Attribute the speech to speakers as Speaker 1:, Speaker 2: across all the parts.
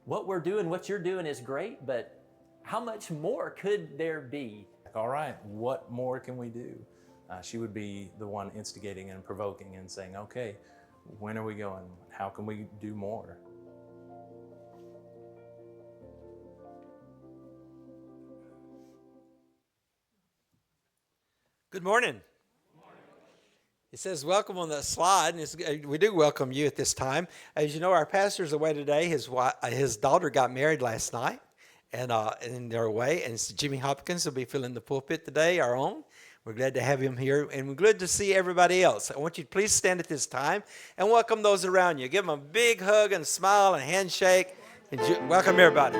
Speaker 1: what we're doing, what you're doing is great, but how much more could there be?
Speaker 2: All right, what more can we do? She would be the one instigating and provoking and saying, okay, when are we going? How can we do more?
Speaker 3: Good morning. It says welcome on the slide, and we do welcome you at this time. As you know, our pastor's away today. His daughter got married last night, and they're away. And Jimmy Hopkins will be filling the pulpit today, our own. We're glad to have him here, and we're glad to see everybody else. I want you to please stand at this time and welcome those around you. Give them a big hug and smile and handshake, and welcome everybody.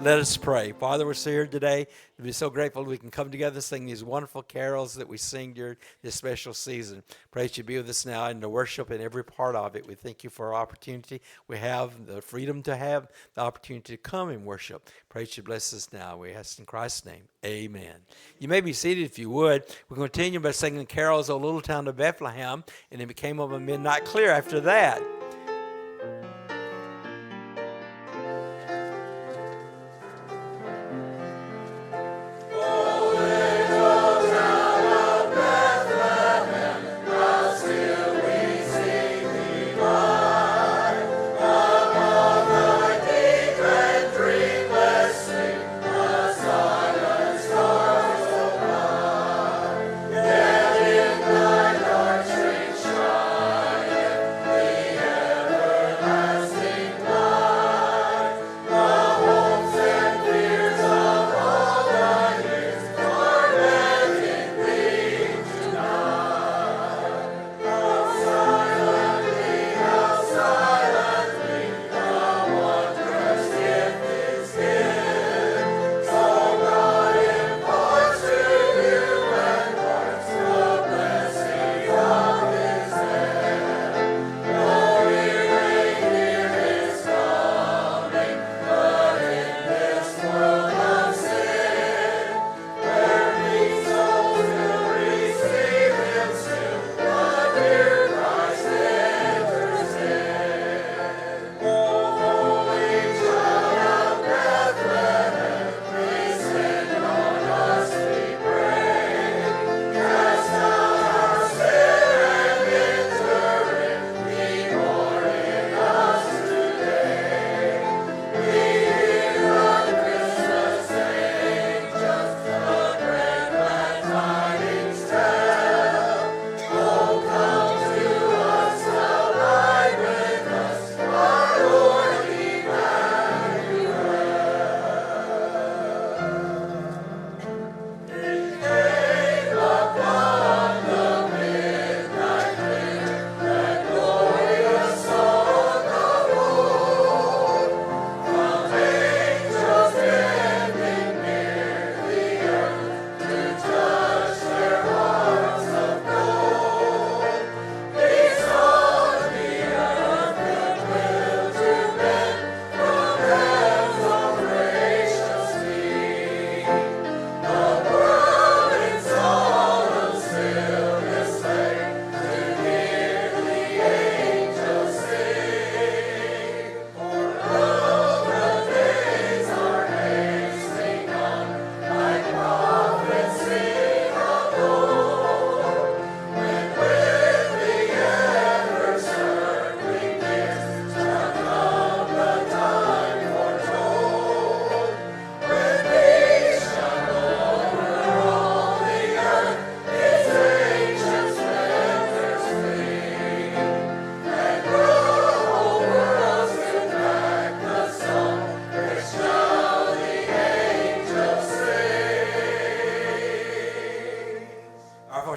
Speaker 3: Let us pray. Father, we're here today to be so grateful we can come together sing these wonderful carols that we sing during this special season. Pray that you be with us now in the worship and every part of it. We thank you for our opportunity. We have the freedom to have the opportunity to come and worship. Pray that you bless us now. We ask in Christ's name. Amen. You may be seated if you would. We're going to continue by singing carols, O Little Town of Bethlehem, and it became of a midnight clear after that.
Speaker 4: Bless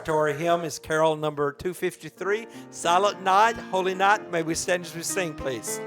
Speaker 3: to our hymn is carol number 253, Silent Night, Holy Night. May we stand as we sing, please.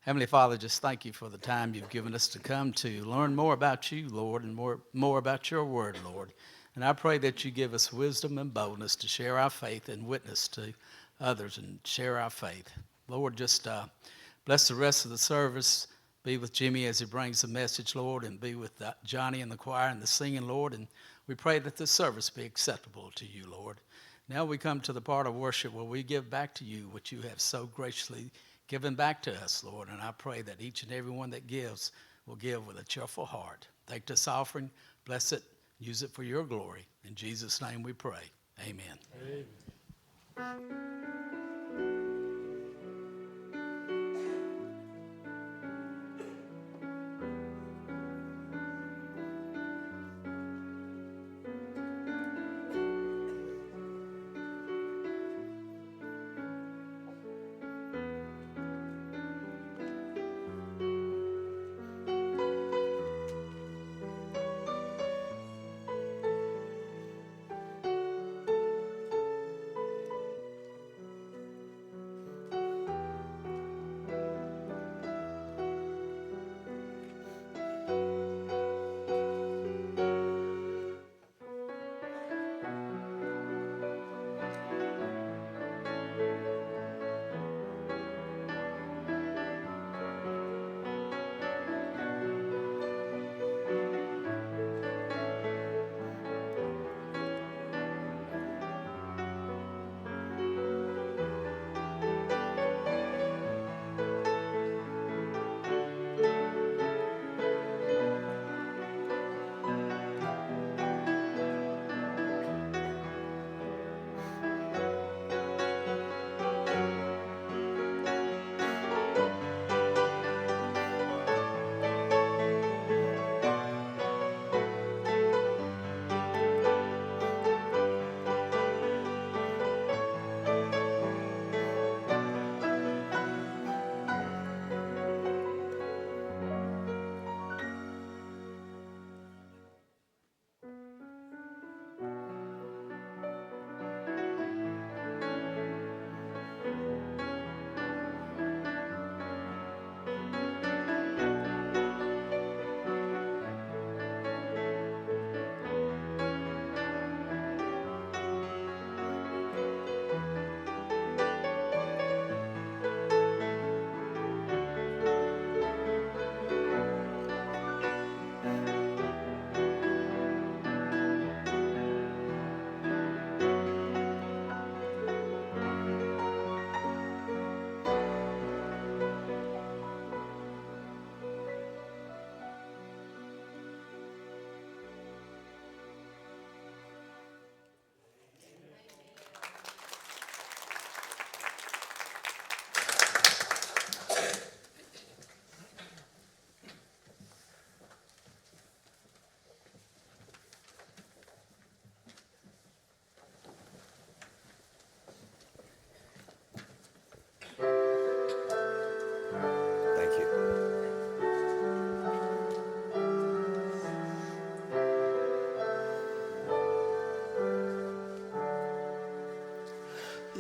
Speaker 4: Heavenly Father, just thank you for the time you've given us to come to learn more about you, Lord, and more about your word, Lord. And I pray that you give us wisdom and boldness to share our faith and witness to others and share our faith. Lord, just bless the rest of the service. Be with Jimmy as he brings the message, Lord, and be with Johnny and the choir and the singing, Lord. And we pray that this service be acceptable to you, Lord. Now we come to the part of worship where we give back to you what you have so graciously given back to us, Lord. And I pray that each and every one that gives will give with a cheerful heart. Take this offering, bless it, use it for your glory. In Jesus' name we pray. Amen. Amen.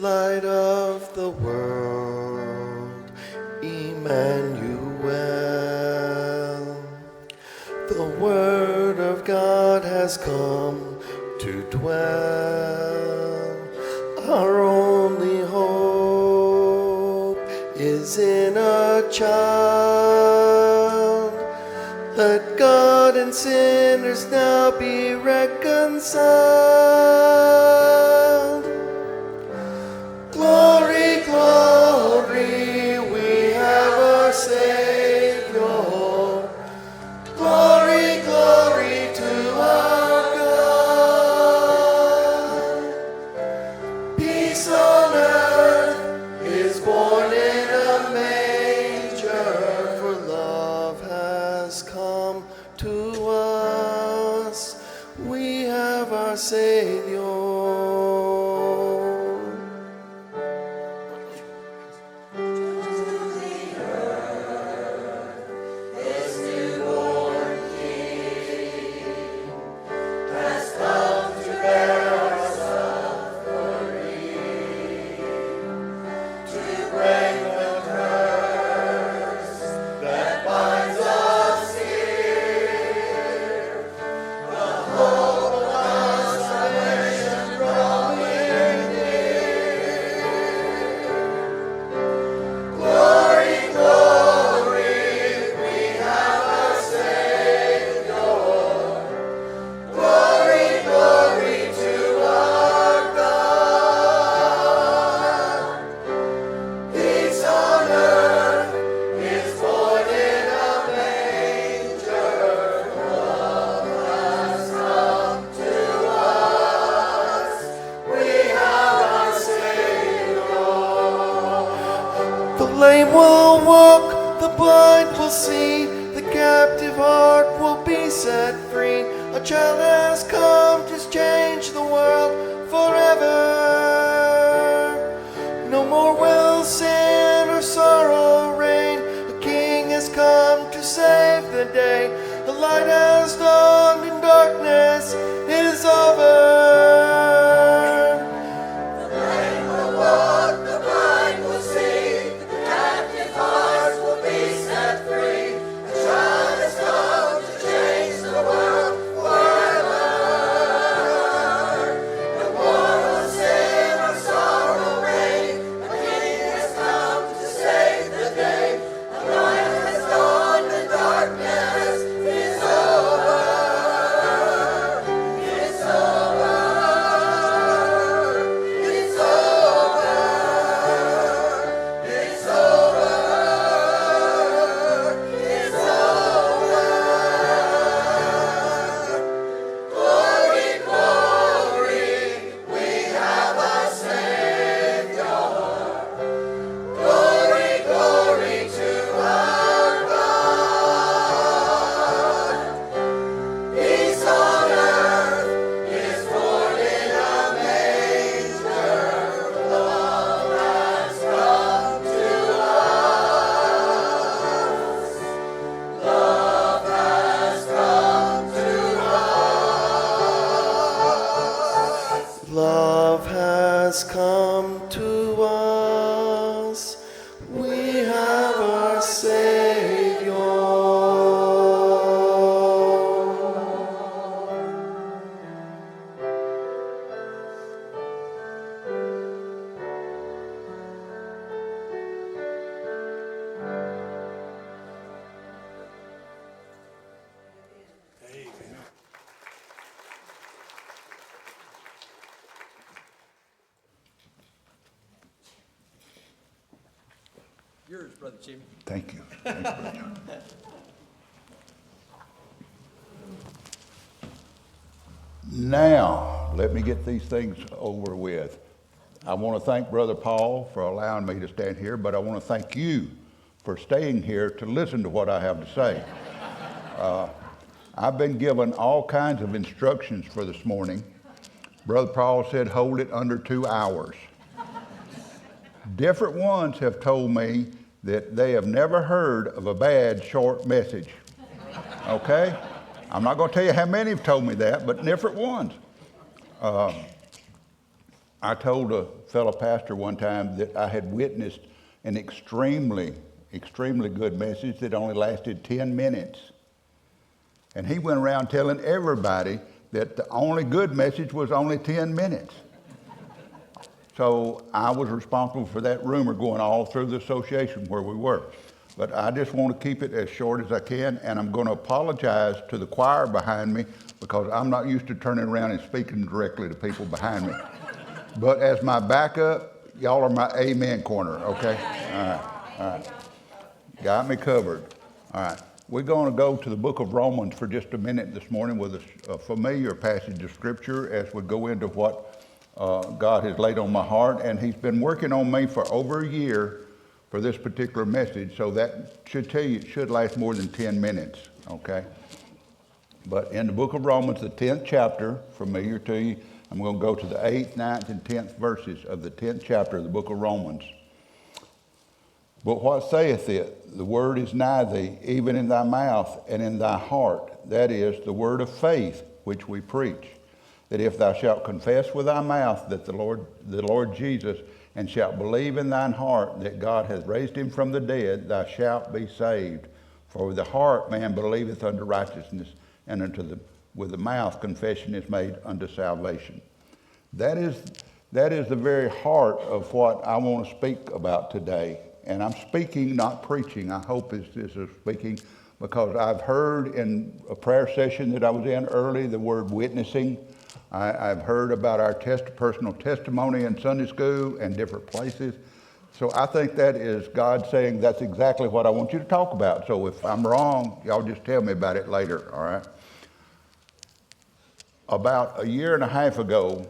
Speaker 5: light of the world, Emmanuel. The Word of God has come to dwell. Our only hope is in a child. Let God and sinners now be reconciled. Glory, glory, we have our Savior. Glory, glory to our God. Peace on earth is born in a manger, for love has come to us. We have our Savior. The lame will walk, the blind will see, the captive heart will be set free. A child has come to change the world forever. No more will sin or sorrow reign. A king has come to save the day. The light has dawned and darkness is over. Love has come to us. We have our Savior.
Speaker 3: Yours, Brother Jimmy.
Speaker 6: Thank you. Thank you, Brother John. Now, let me get these things over with. I want to thank Brother Paul for allowing me to stand here, but I want to thank you for staying here to listen to what I have to say. I've been given all kinds of instructions for this morning. Brother Paul said, hold it under 2 hours. Different ones have told me that they have never heard of a bad short message. Okay? I'm not going to tell you how many have told me that, but different ones. I told a fellow pastor one time that I had witnessed an extremely good message that only lasted 10 minutes. And he went around telling everybody that the only good message was only 10 minutes. So I was responsible for that rumor going all through the association where we were. But I just want to keep it as short as I can, and I'm going to apologize to the choir behind me because I'm not used to turning around and speaking directly to people behind me. But as my backup, y'all are my amen corner, okay? All right. Got me covered. All right. We're going to go to the book of Romans for just a minute this morning with a familiar passage of Scripture as we go into what God has laid on my heart. And he's been working on me for over a year for this particular message. So that should tell you it should last more than 10 minutes, okay? But in the book of Romans, the 10th chapter, familiar to you, I'm going to go to the 8th, 9th, and 10th verses of the 10th chapter of the book of Romans. But what saith it? The word is nigh thee, even in thy mouth and in thy heart. That is the word of faith which we preach. That if thou shalt confess with thy mouth that the Lord Jesus, and shalt believe in thine heart that God hath raised him from the dead, thou shalt be saved. For with the heart man believeth unto righteousness, and with the mouth confession is made unto salvation. That is the very heart of what I want to speak about today. And I'm speaking, not preaching. I hope this is speaking, because I've heard in a prayer session that I was in early the word witnessing. I've heard about our personal testimony in Sunday school and different places. So I think that is God saying that's exactly what I want you to talk about. So if I'm wrong, y'all just tell me about it later, all right? About a year and a half ago,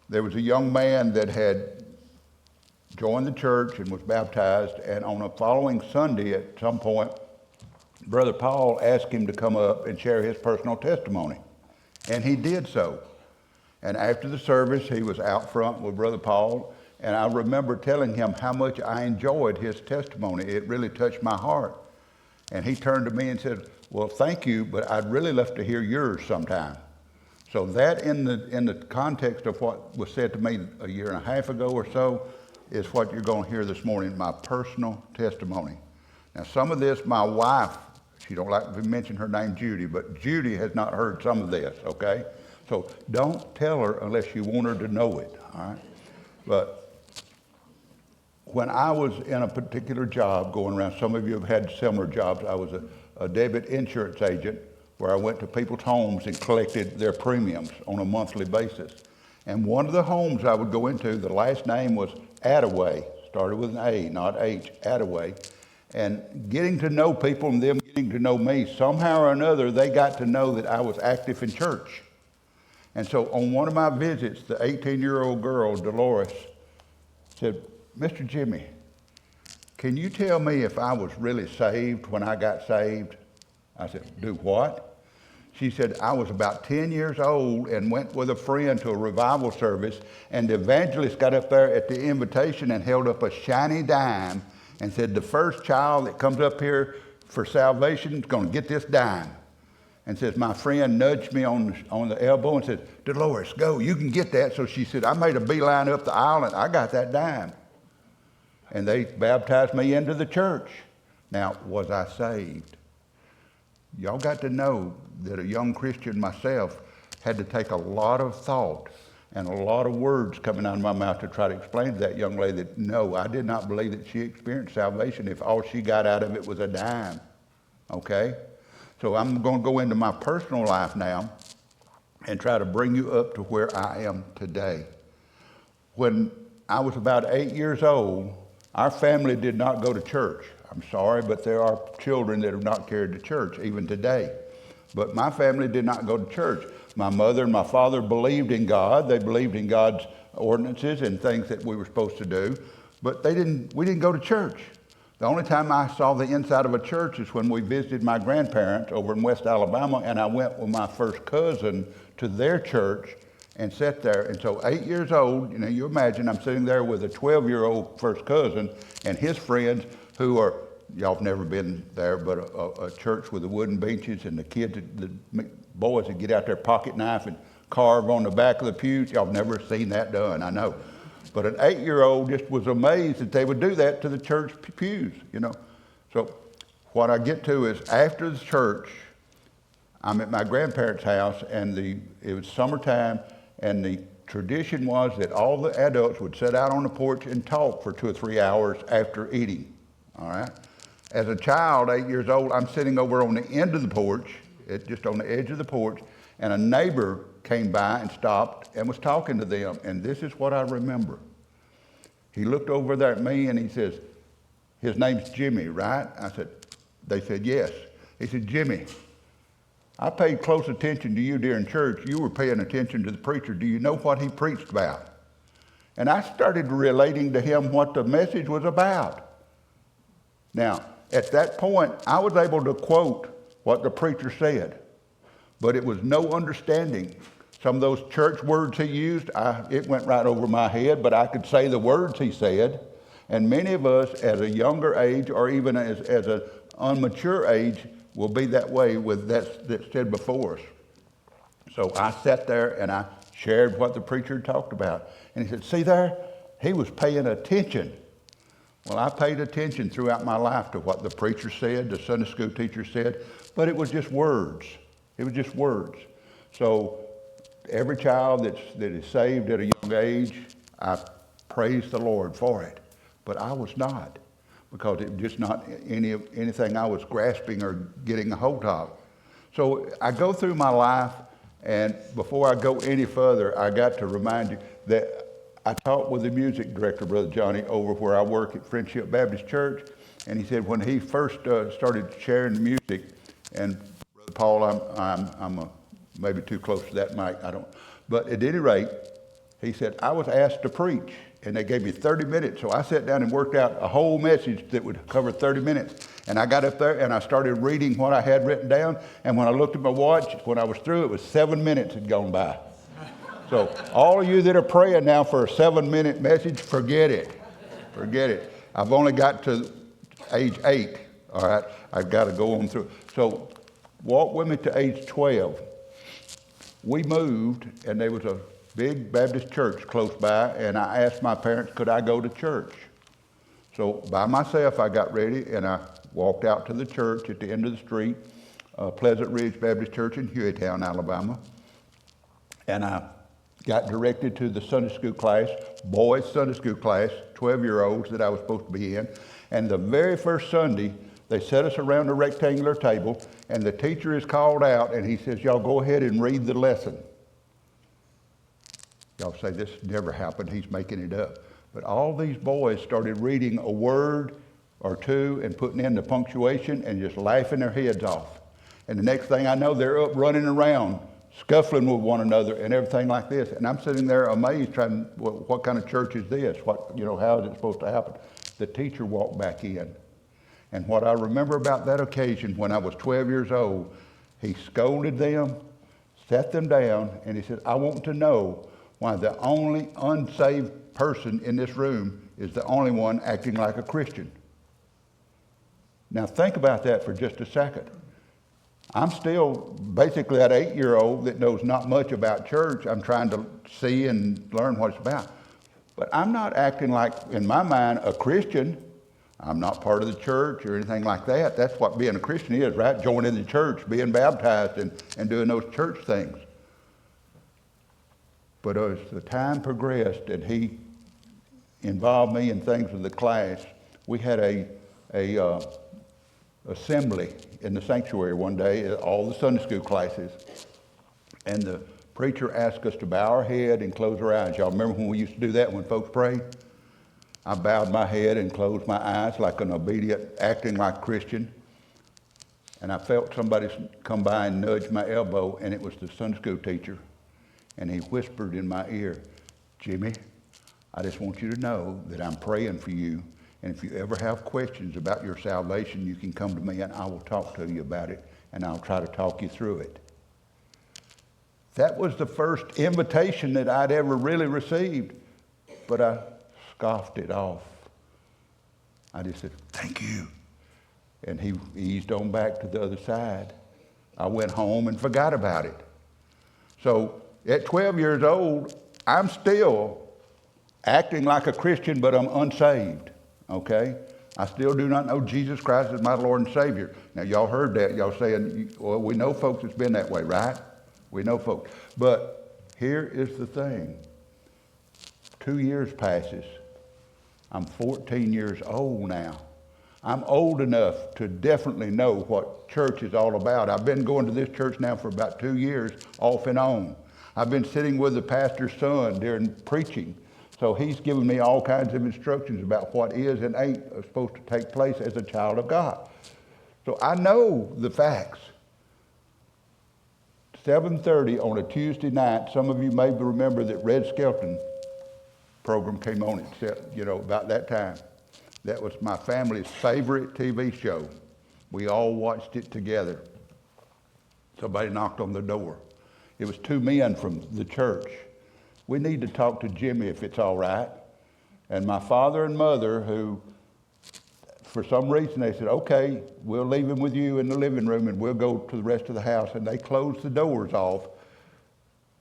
Speaker 6: there was a young man that had joined the church and was baptized, and on a following Sunday at some point, Brother Paul asked him to come up and share his personal testimony, and he did so. And after the service, he was out front with Brother Paul, and I remember telling him how much I enjoyed his testimony. It really touched my heart. And he turned to me and said, well, thank you, but I'd really love to hear yours sometime. So that in the context of what was said to me a year and a half ago or so is what you're going to hear this morning, my personal testimony. Now, some of this, my wife, she don't like to mention her name, Judy, but Judy has not heard some of this, okay? So don't tell her unless you want her to know it, all right? But when I was in a particular job going around, some of you have had similar jobs. I was a debit insurance agent where I went to people's homes and collected their premiums on a monthly basis. And one of the homes I would go into, the last name was Attaway, started with an A, not H, Attaway. And getting to know people and them getting to know me, somehow or another, they got to know that I was active in church. And so on one of my visits, the 18-year-old girl, Dolores, said, Mr. Jimmy, can you tell me if I was really saved when I got saved? I said, do what? She said, I was about 10 years old and went with a friend to a revival service, and the evangelist got up there at the invitation and held up a shiny dime and said, the first child that comes up here for salvation is going to get this dime. And says, my friend nudged me on the elbow and said, Dolores, go, you can get that. So she said, I made a beeline up the aisle and I got that dime. And they baptized me into the church. Now, was I saved? Y'all got to know that a young Christian myself had to take a lot of thought and a lot of words coming out of my mouth to try to explain to that young lady that, no, I did not believe that she experienced salvation if all she got out of it was a dime, okay? So I'm going to go into my personal life now and try to bring you up to where I am today. When I was about 8 years old, our family did not go to church. I'm sorry, but there are children that have not carried to church even today. But my family did not go to church. My mother and my father believed in God. They believed in God's ordinances and things that we were supposed to do. But we didn't go to church. The only time I saw the inside of a church is when we visited my grandparents over in West Alabama, and I went with my first cousin to their church and sat there. And so 8 years old, you imagine I'm sitting there with a 12-year-old first cousin and his friends who are, y'all have never been there, but a church with the wooden benches and the kids, the boys that get out their pocket knife and carve on the back of the pews. Y'all have never seen that done, I know. But an 8-year-old just was amazed that they would do that to the church pews, you know. So what I get to is after the church, I'm at my grandparents' house, and it was summertime, and the tradition was that all the adults would sit out on the porch and talk for 2 or 3 hours after eating, all right? As a child, 8 years old, I'm sitting over on the end of the porch, just on the edge of the porch, and a neighbor came by and stopped and was talking to them, and this is what I remember. He looked over there at me and he says, his name's Jimmy, right? They said, yes. He said, Jimmy, I paid close attention to you during church. You were paying attention to the preacher. Do you know what he preached about? And I started relating to him what the message was about. Now, at that point, I was able to quote what the preacher said, but it was no understanding. Some of those church words he used, it went right over my head, but I could say the words he said. And many of us at a younger age, or even as an unmature age, will be that way with that said before us. So I sat there and I shared what the preacher talked about. And he said, see there, he was paying attention. Well, I paid attention throughout my life to what the preacher said, the Sunday school teacher said, but it was just words. It was just words. So every child that is saved at a young age, I praise the Lord for it. But I was not, because it was just not anything I was grasping or getting a hold of. So I go through my life, and before I go any further, I got to remind you that I talked with the music director, Brother Johnny, over where I work at Friendship Baptist Church, and he said when he first started sharing the music, and Brother Paul, I'm maybe too close to that mic, but at any rate, he said, I was asked to preach, and they gave me 30 minutes, so I sat down and worked out a whole message that would cover 30 minutes, and I got up there and I started reading what I had written down, and when I looked at my watch, when I was through, it was 7 minutes had gone by. So all of you that are praying now for a 7-minute message, forget it. Forget it. I've only got to age 8, all right? I've got to go on through. So walk with me to age 12. We moved, and there was a big Baptist church close by, and I asked my parents, could I go to church? So by myself, I got ready, and I walked out to the church at the end of the street, Pleasant Ridge Baptist Church in Hueytown, Alabama. And I got directed to the Sunday school class, boys' Sunday school class, 12-year-olds that I was supposed to be in. And the very first Sunday, they set us around a rectangular table, and the teacher is called out, and he says, y'all go ahead and read the lesson. Y'all say, this never happened, he's making it up. But all these boys started reading a word or two and putting in the punctuation and just laughing their heads off. And the next thing I know, they're up running around, scuffling with one another and everything like this. And I'm sitting there amazed, trying, what kind of church is this? How is it supposed to happen? The teacher walked back in. And what I remember about that occasion, when I was 12 years old, he scolded them, sat them down, and he said, I want to know why the only unsaved person in this room is the only one acting like a Christian. Now think about that for just a second. I'm still basically that 8-year-old that knows not much about church. I'm trying to see and learn what it's about. But I'm not acting like, in my mind, a Christian. I'm not part of the church or anything like that. That's what being a Christian is, right? Joining the church, being baptized, and doing those church things. But as the time progressed and he involved me in things with the class, we had a assembly in the sanctuary one day, all the Sunday school classes, and the preacher asked us to bow our head and close our eyes. Y'all remember when we used to do that when folks prayed? I bowed my head and closed my eyes like an obedient, acting like a Christian, and I felt somebody come by and nudge my elbow, and it was the Sunday school teacher, and he whispered in my ear, Jimmy, I just want you to know that I'm praying for you. And if you ever have questions about your salvation, you can come to me and I will talk to you about it, and I'll try to talk you through it. That was the first invitation that I'd ever really received, but I scoffed it off. I just said, thank you. And he eased on back to the other side. I went home and forgot about it. So at 12 years old, I'm still acting like a Christian, but I'm unsaved, okay? I still do not know Jesus Christ as my Lord and Savior. Now, y'all heard that. Y'all saying, well, we know folks that's been that way, right? We know folks. But here is the thing. 2 years passes. I'm 14 years old now. I'm old enough to definitely know what church is all about. I've been going to this church now for about 2 years, off and on. I've been sitting with the pastor's son during preaching. So he's given me all kinds of instructions about what is and ain't supposed to take place as a child of God. So I know the facts. 7:30 on a Tuesday night, some of you may remember that Red Skelton program came on at, about that time. That was my family's favorite TV show. We all watched it together. Somebody knocked on the door. It was two men from the church. We need to talk to Jimmy if it's all right. And my father and mother, who, for some reason, they said, okay, we'll leave him with you in the living room and we'll go to the rest of the house. And they closed the doors off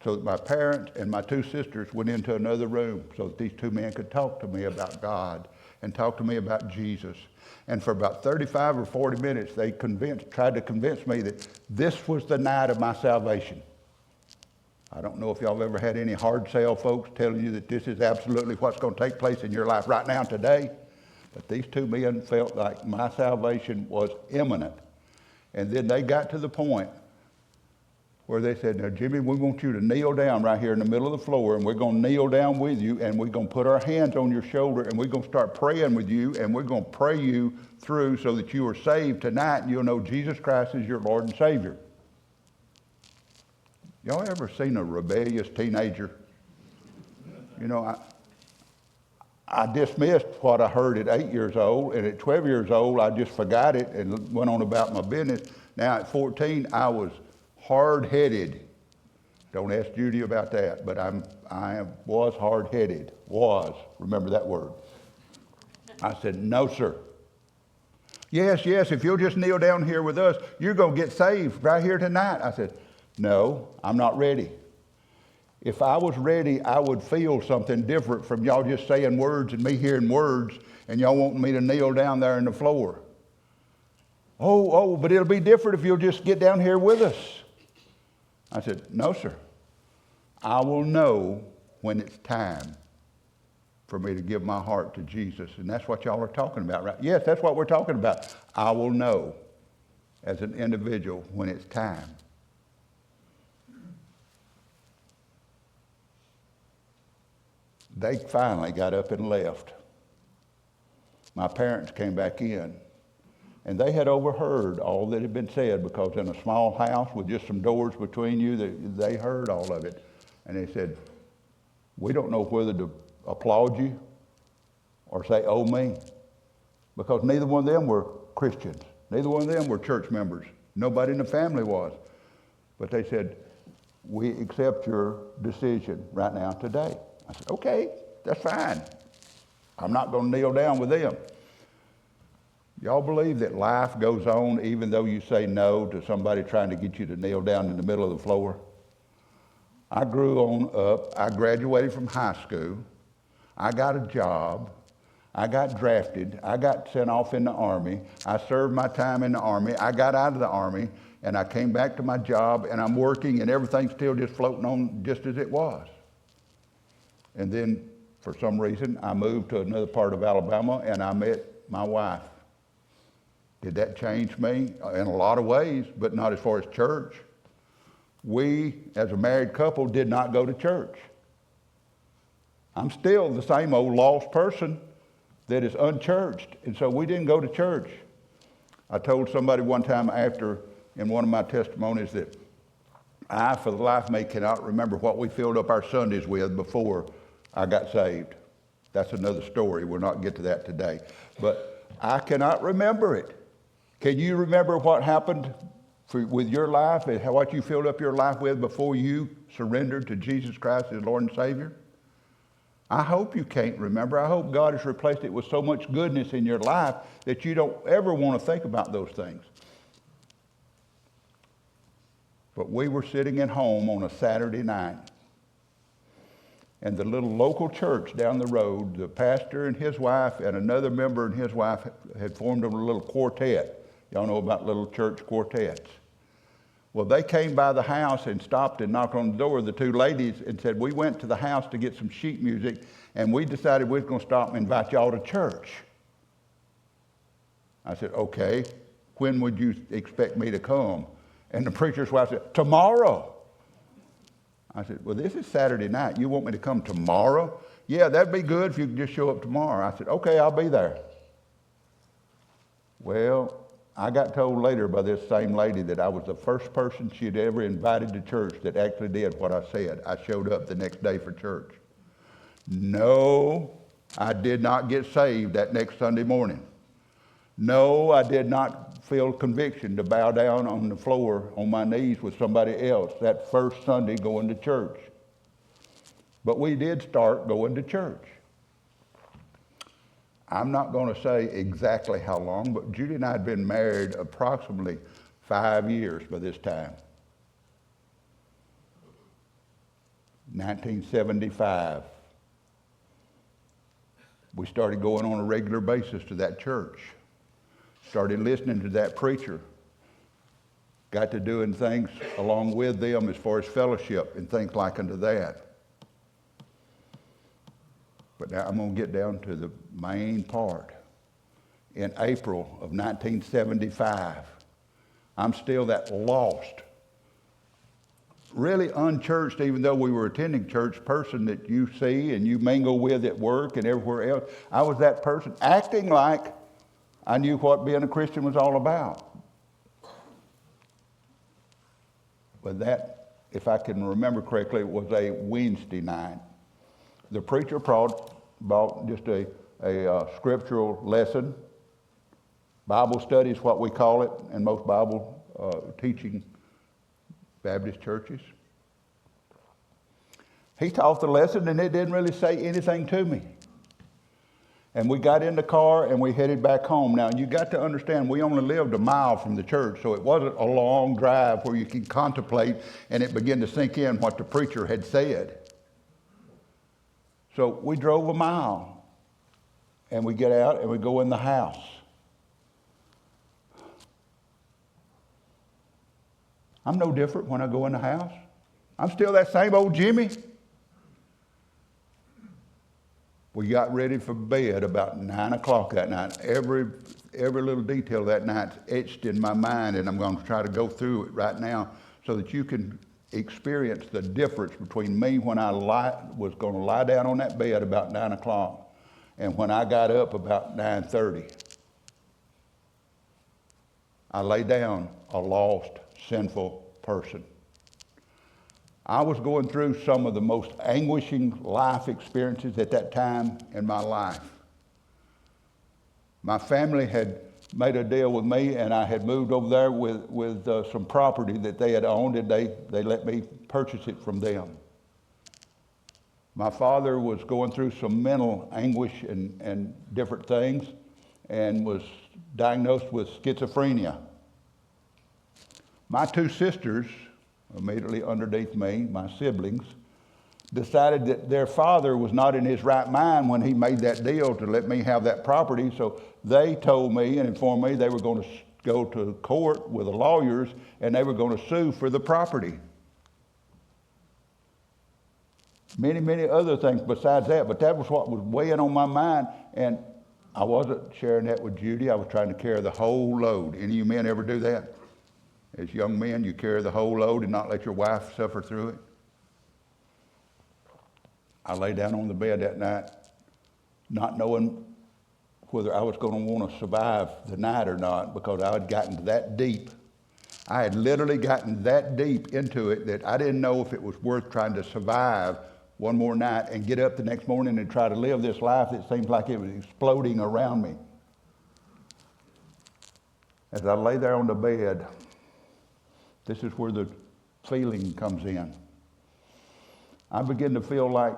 Speaker 6: so that my parents and my two sisters went into another room so that these two men could talk to me about God and talk to me about Jesus. And for about 35 or 40 minutes, they tried to convince me that this was the night of my salvation. I don't know if y'all have ever had any hard sell folks telling you that this is absolutely what's going to take place in your life right now today. But these two men felt like my salvation was imminent. And then they got to the point where they said, now, Jimmy, we want you to kneel down right here in the middle of the floor, and we're going to kneel down with you, and we're going to put our hands on your shoulder, and we're going to start praying with you, and we're going to pray you through so that you are saved tonight, and you'll know Jesus Christ is your Lord and Savior. Y'all ever seen a rebellious teenager? I dismissed what I heard at 8 years old, and at 12 years old, I just forgot it and went on about my business. Now, at 14, I was hard-headed. Don't ask Judy about that, but I was hard-headed. Remember that word. I said, no, sir. Yes, if you'll just kneel down here with us, you're going to get saved right here tonight. I said, no, I'm not ready. If I was ready, I would feel something different from y'all just saying words and me hearing words and y'all wanting me to kneel down there on the floor. Oh, but it'll be different if you'll just get down here with us. I said, no, sir. I will know when it's time for me to give my heart to Jesus. And that's what y'all are talking about, right? Yes, that's what we're talking about. I will know as an individual when it's time. They finally got up and left. My parents came back in, and they had overheard all that had been said, because in a small house with just some doors between you, they heard all of it. And they said, we don't know whether to applaud you or say, oh me, because neither one of them were Christians. Neither one of them were church members. Nobody in the family was. But they said, we accept your decision right now today. I said, okay, that's fine. I'm not going to kneel down with them. Y'all believe that life goes on even though you say no to somebody trying to get you to kneel down in the middle of the floor? I grew on up. I graduated from high school. I got a job. I got drafted. I got sent off in the Army. I served my time in the Army. I got out of the Army, and I came back to my job, and I'm working, and everything's still just floating on just as it was. And then, for some reason, I moved to another part of Alabama, and I met my wife. Did that change me? In a lot of ways, but not as far as church. We, as a married couple, did not go to church. I'm still the same old lost person that is unchurched, and so we didn't go to church. I told somebody one time in one of my testimonies, that I, for the life of me, cannot remember what we filled up our Sundays with before I got saved. That's another story. We'll not get to that today. But I cannot remember it. Can you remember what happened with your life and what you filled up your life with before you surrendered to Jesus Christ as Lord and Savior? I hope you can't remember. I hope God has replaced it with so much goodness in your life that you don't ever want to think about those things. But we were sitting at home on a Saturday night, And the little local church down the road, the pastor and his wife and another member and his wife had formed a little quartet. Y'all know about little church quartets. Well, they came by the house and stopped and knocked on the door, the two ladies, and said, we went to the house to get some sheet music, and we decided we were going to stop and invite y'all to church. I said, okay, when would you expect me to come? And the preacher's wife said, tomorrow. I said, well, this is Saturday night. You want me to come tomorrow? Yeah, that'd be good if you could just show up tomorrow. I said, okay, I'll be there. Well, I got told later by this same lady that I was the first person she had ever invited to church that actually did what I said. I showed up the next day for church. No, I did not get saved that next Sunday morning. No, I did not feel conviction to bow down on the floor on my knees with somebody else that first Sunday going to church. But we did start going to church. I'm not going to say exactly how long, but Judy and I had been married approximately 5 years by this time. 1975. We started going on a regular basis to that church. Started listening to that preacher. Got to doing things along with them as far as fellowship and things like unto that. But now I'm going to get down to the main part. In April of 1975, I'm still that lost, really unchurched, even though we were attending church, person that you see and you mingle with at work and everywhere else. I was that person acting like I knew what being a Christian was all about. But that, if I can remember correctly, it was a Wednesday night. The preacher brought just a scriptural lesson. Bible study is what we call it in most Bible teaching Baptist churches. He taught the lesson and it didn't really say anything to me. And we got in the car and we headed back home. Now, you got to understand, we only lived a mile from the church, so it wasn't a long drive where you could contemplate and it began to sink in what the preacher had said. So we drove a mile and we get out and we go in the house. I'm no different when I go in the house. I'm still that same old Jimmy. We got ready for bed about 9 o'clock that night. Every little detail of that night's etched in my mind, and I'm going to try to go through it right now so that you can experience the difference between me when I was going to lie down on that bed about 9 o'clock and when I got up about 9:30. I lay down a lost, sinful person. I was going through some of the most anguishing life experiences at that time in my life. My family had made a deal with me, and I had moved over there with some property that they had owned, and they let me purchase it from them. My father was going through some mental anguish and different things, and was diagnosed with schizophrenia. My two sisters, immediately underneath me, my siblings, decided that their father was not in his right mind when he made that deal to let me have that property. So they told me and informed me they were going to go to court with the lawyers and they were going to sue for the property. Many, many other things besides that, but that was what was weighing on my mind. And I wasn't sharing that with Judy. I was trying to carry the whole load. Any of you men ever do that? As young men, you carry the whole load and not let your wife suffer through it. I lay down on the bed that night, not knowing whether I was going to want to survive the night or not, because I had gotten that deep. I had literally gotten that deep into it that I didn't know if it was worth trying to survive one more night and get up the next morning and try to live this life that seems like it was exploding around me. As I lay there on the bed, this is where the feeling comes in. I began to feel like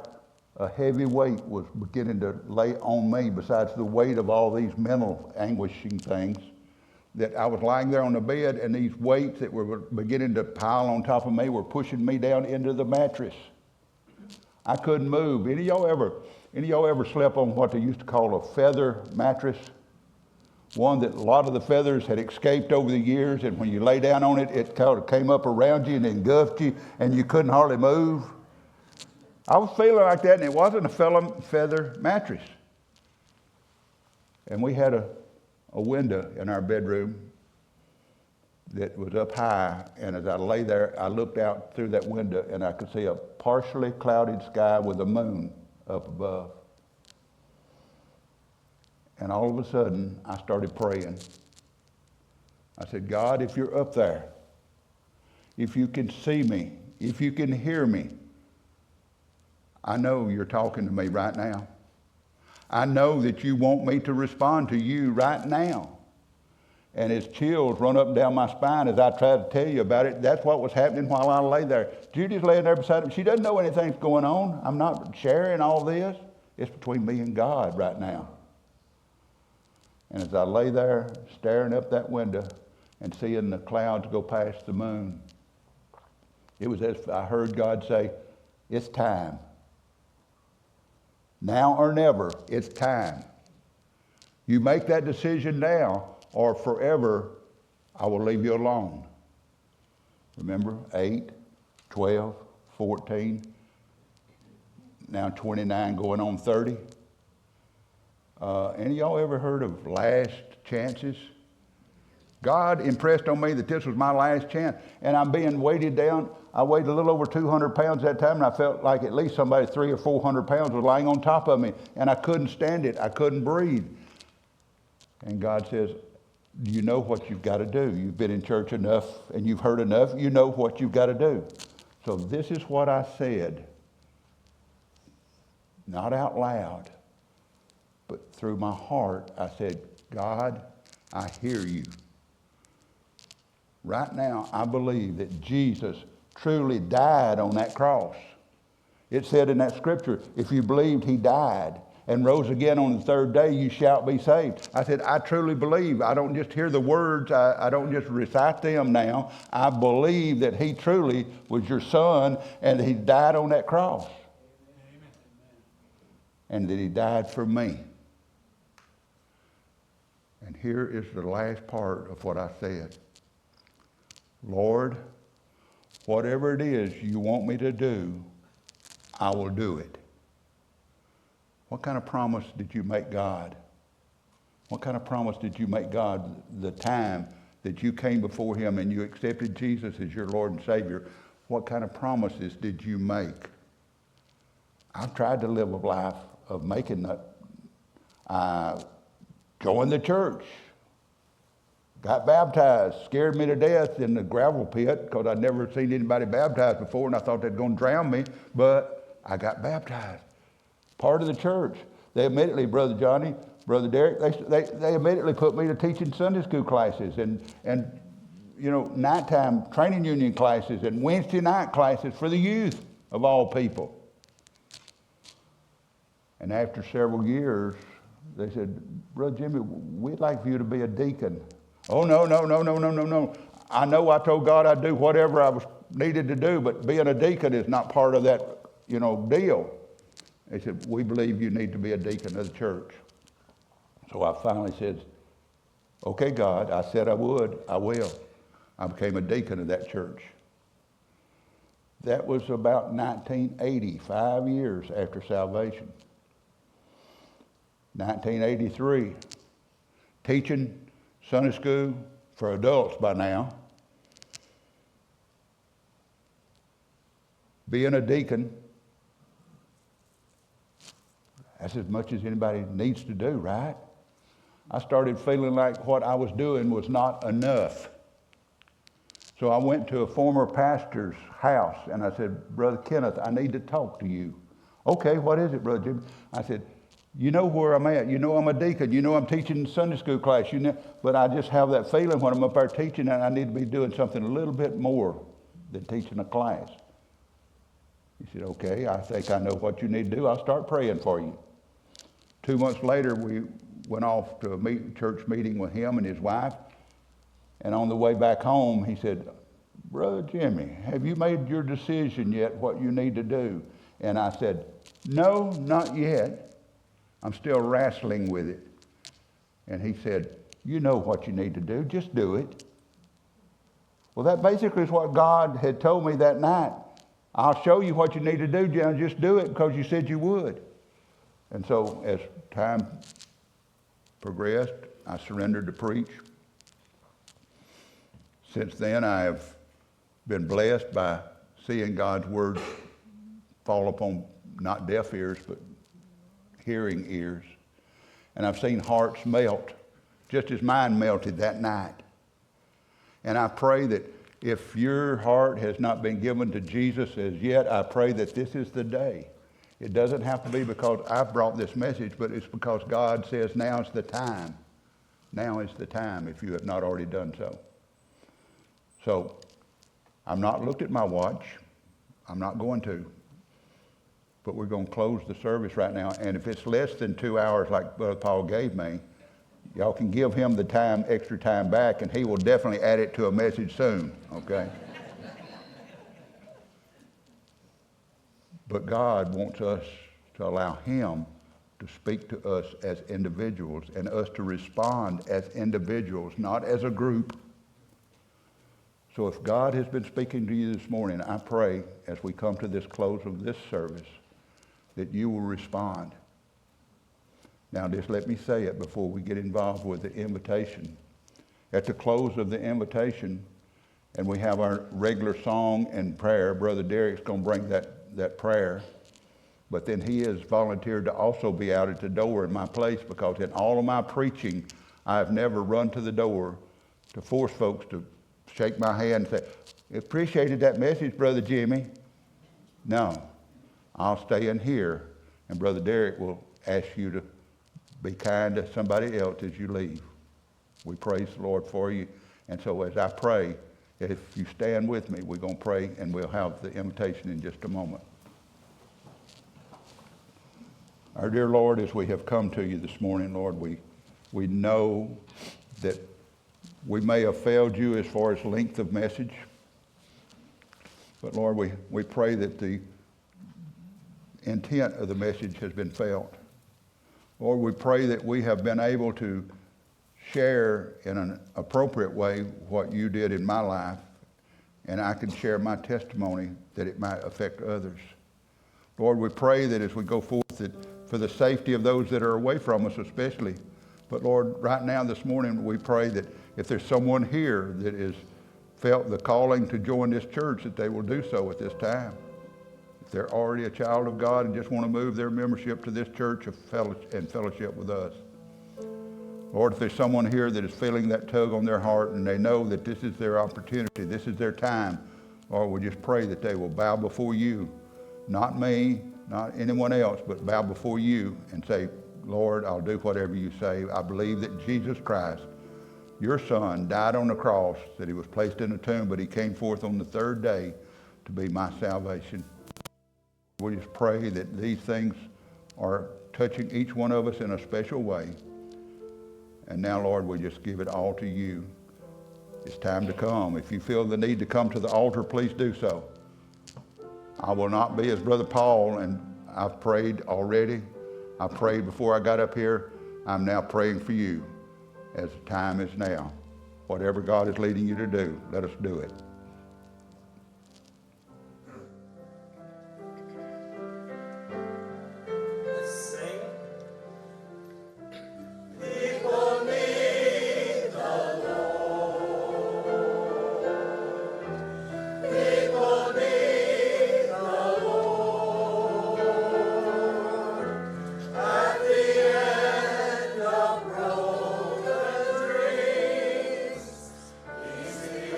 Speaker 6: a heavy weight was beginning to lay on me, besides the weight of all these mental anguishing things, that I was lying there on the bed and these weights that were beginning to pile on top of me were pushing me down into the mattress. I couldn't move. Any of y'all ever slept on what they used to call a feather mattress? One that a lot of the feathers had escaped over the years, and when you lay down on it, it kind of came up around you and engulfed you, and you couldn't hardly move. I was feeling like that, and it wasn't a feather mattress. And we had a window in our bedroom that was up high, and as I lay there, I looked out through that window, and I could see a partially clouded sky with a moon up above. And all of a sudden, I started praying. I said, God, if you're up there, if you can see me, if you can hear me, I know you're talking to me right now. I know that you want me to respond to you right now. And as chills run up and down my spine as I try to tell you about it, that's what was happening while I lay there. Judy's laying there beside me. She doesn't know anything's going on. I'm not sharing all this. It's between me and God right now. And as I lay there staring up that window and seeing the clouds go past the moon, it was as if I heard God say, it's time. Now or never, it's time. You make that decision now, or forever I will leave you alone. Remember, 8, 12, 14, now 29 going on 30. Any of y'all ever heard of last chances? God impressed on me that this was my last chance, and I'm being weighted down. I weighed a little over 200 pounds that time, and I felt like at least somebody 300 or 400 pounds was lying on top of me, and I couldn't stand it. I couldn't breathe. And God says, do you know what you've got to do? You've been in church enough, and you've heard enough. You know what you've got to do. So this is what I said, not out loud, but through my heart. I said, God, I hear you. Right now, I believe that Jesus truly died on that cross. It said in that scripture, if you believed he died and rose again on the third day, you shall be saved. I said, I truly believe. I don't just hear the words. I don't just recite them now. I believe that he truly was your son and that he died on that cross. Amen. And that he died for me. And here is the last part of what I said. Lord, whatever it is you want me to do, I will do it. What kind of promise did you make God? What kind of promise did you make God the time that you came before him and you accepted Jesus as your Lord and Savior? What kind of promises did you make? I've tried to live a life of making that. I joined the church, got baptized, scared me to death in the gravel pit because I'd never seen anybody baptized before, and I thought they'd going to drown me, but I got baptized. Part of the church. They immediately, Brother Johnny, Brother Derek, they immediately put me to teaching Sunday school classes and nighttime training union classes and Wednesday night classes for the youth of all people. And after several years, they said, Brother Jimmy, we'd like for you to be a deacon. Oh, no. I know I told God I'd do whatever I was needed to do, but being a deacon is not part of that, deal. They said, we believe you need to be a deacon of the church. So I finally said, okay, God, I said I would, I will. I became a deacon of that church. That was about 1980, 5 years after salvation. 1983, teaching Sunday school for adults by now. Being a deacon, that's as much as anybody needs to do, right? I started feeling like what I was doing was not enough. So I went to a former pastor's house and I said, Brother Kenneth, I need to talk to you. Okay, what is it, Brother Jimmy? I said, you know where I'm at. You know I'm a deacon. You know I'm teaching Sunday school class. But I just have that feeling when I'm up there teaching that I need to be doing something a little bit more than teaching a class. He said, okay, I think I know what you need to do. I'll start praying for you. 2 months later, we went off to a church meeting with him and his wife. And on the way back home, he said, Brother Jimmy, have you made your decision yet what you need to do? And I said, no, not yet. I'm still wrestling with it. And he said, you know what you need to do. Just do it. Well, that basically is what God had told me that night. I'll show you what you need to do, John. Just do it because you said you would. And so as time progressed, I surrendered to preach. Since then, I have been blessed by seeing God's word fall upon not deaf ears, but hearing ears. And I've seen hearts melt, just as mine melted that night. And I pray that if your heart has not been given to Jesus as yet, I pray that this is the day. It doesn't have to be because I've brought this message, but it's because God says now is the time. Now is the time if you have not already done so. So, I've not looked at my watch. I'm not going to. But we're going to close the service right now. And if it's less than 2 hours like Brother Paul gave me, y'all can give him the time, extra time back, and he will definitely add it to a message soon, okay? But God wants us to allow him to speak to us as individuals and us to respond as individuals, not as a group. So if God has been speaking to you this morning, I pray as we come to this close of this service that you will respond. Now just let me say it before we get involved with the invitation. At the close of the invitation, and we have our regular song and prayer, Brother Derek's going to bring that prayer. But then he has volunteered to also be out at the door in my place, because in all of my preaching, I have never run to the door to force folks to shake my hand and say, appreciated that message, Brother Jimmy. No, I'll stay in here, and Brother Derek will ask you to be kind to somebody else as you leave. We praise the Lord for you. And so as I pray, if you stand with me, we're going to pray, and we'll have the invitation in just a moment. Our dear Lord, as we have come to you this morning, Lord, we know that we may have failed you as far as length of message. But Lord, we pray that the intent of the message has been felt. Lord, we pray that we have been able to share in an appropriate way what you did in my life, and I can share my testimony that it might affect others. Lord, we pray that as we go forth, that for the safety of those that are away from us especially. But Lord, right now this morning, we pray that if there's someone here that has felt the calling to join this church, that they will do so at this time. If they're already a child of God and just want to move their membership to this church and fellowship with us. Lord, if there's someone here that is feeling that tug on their heart and they know that this is their opportunity, this is their time, Lord, we just pray that they will bow before you, not me, not anyone else, but bow before you and say, Lord, I'll do whatever you say. I believe that Jesus Christ, your Son, died on the cross, that he was placed in a tomb, but he came forth on the third day to be my salvation. We just pray that these things are touching each one of us in a special way. And now, Lord, we just give it all to you. It's time to come. If you feel the need to come to the altar, please do so. I will not be as Brother Paul, and I've prayed already. I prayed before I got up here. I'm now praying for you as the time is now. Whatever God is leading you to do, let us do it.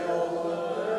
Speaker 5: Over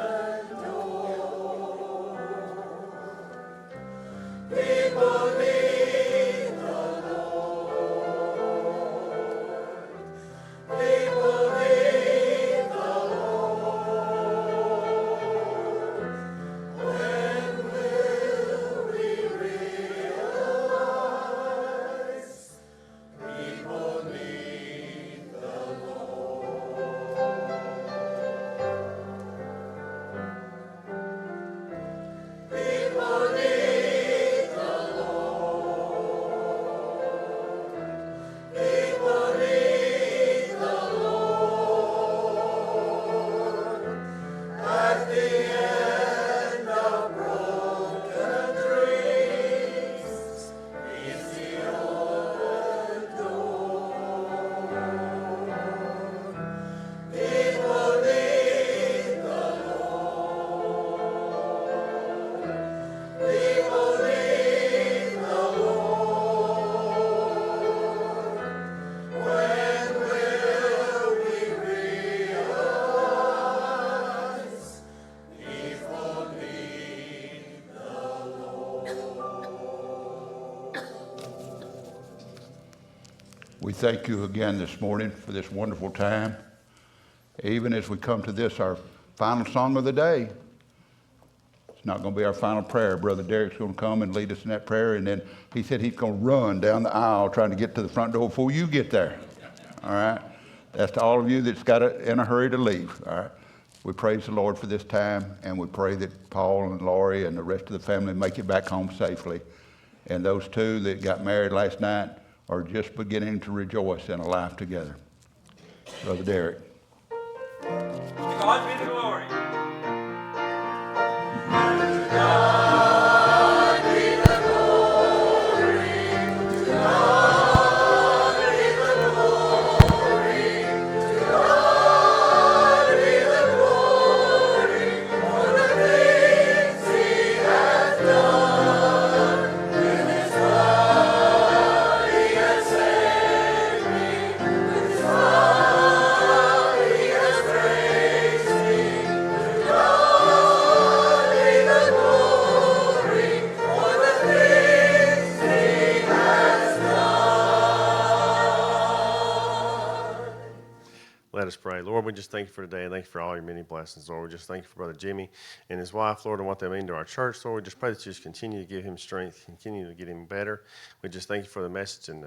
Speaker 6: We thank you again this morning for this wonderful time. Even as we come to this, our final song of the day, it's not going to be our final prayer. Brother Derek's going to come and lead us in that prayer, and then he said he's going to run down the aisle trying to get to the front door before you get there. All right? That's to all of you that's got in a hurry to leave. All right? We praise the Lord for this time, and we pray that Paul and Lori and the rest of the family make it back home safely. And those two that got married last night are just beginning to rejoice in a life together. Brother Derek.
Speaker 3: God be the glory.
Speaker 7: Let us pray. Lord, we just thank you for today, and thank you for all your many blessings, Lord. We just thank you for Brother Jimmy and his wife, Lord, and what they mean to our church, Lord. We just pray that you just continue to give him strength, continue to get him better. We just thank you for the message and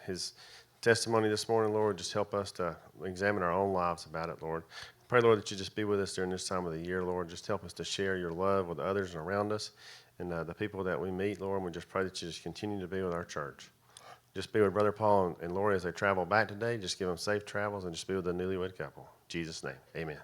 Speaker 7: his testimony this morning, Lord. Just help us to examine our own lives about it, Lord. Pray, Lord, that you just be with us during this time of the year, Lord. Just help us to share your love with others around us and the people that we meet, Lord. And we just pray that you just continue to be with our church. Just be with Brother Paul and Lori as they travel back today. Just give them safe travels and just be with the newlywed couple. In Jesus' name, amen.